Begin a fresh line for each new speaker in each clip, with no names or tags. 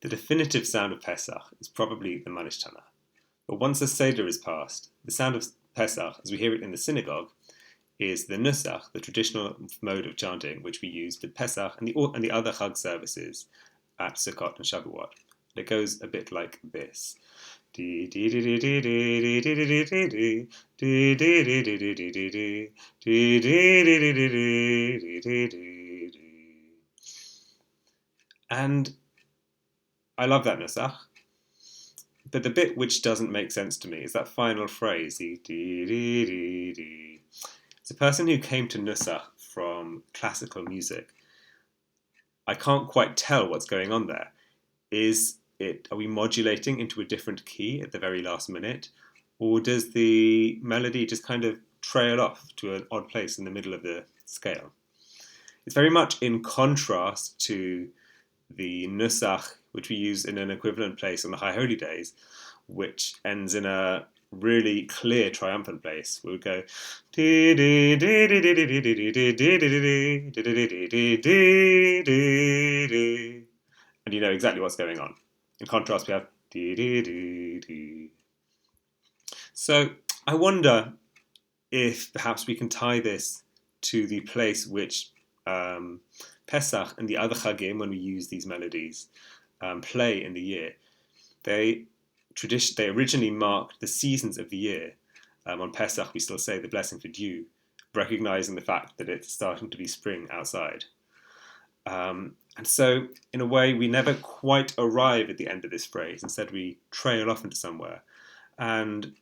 The definitive sound of Pesach is probably the Manishtana. But once the Seder is passed, the sound of Pesach, as we hear it in the synagogue, is the nusach, the traditional mode of chanting which we use for Pesach and the other Chag services at Sukkot and Shavuot. It goes a bit like this. And I love that nusach, but the bit which doesn't make sense to me is that final phrase. As a person who came to nusach from classical music, I can't quite tell what's going on there. Are we modulating into a different key at the very last minute? Or does the melody just kind of trail off to an odd place in the middle of the scale? It's very much in contrast to the nusach, which we use in an equivalent place on the High Holy Days, which ends in a really clear triumphant place. We would go, and you know exactly what's going on. In contrast, we have. So I wonder if perhaps we can tie this to the place which Pesach and the other Chagim, when we use these melodies, play in the year. They originally marked the seasons of the year. On Pesach, we still say the blessing for dew, recognizing the fact that it's starting to be spring outside. And so, in a way, we never quite arrive at the end of this phrase. Instead, we trail off into somewhere. And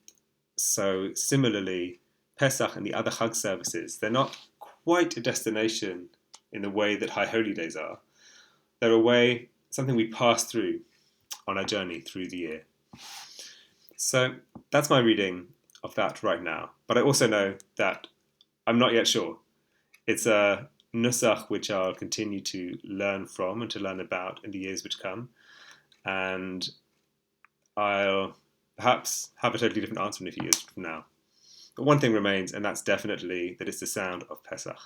so, similarly, Pesach and the other Chag services, they're not quite a destination in the way that High Holy Days are. They're a way, something we pass through on our journey through the year. So that's my reading of that right now. But I also know that I'm not yet sure. It's a nusach which I'll continue to learn from and to learn about in the years which come. And I'll perhaps have a totally different answer in a few years from now. But one thing remains, and that's definitely that it's the sound of Pesach.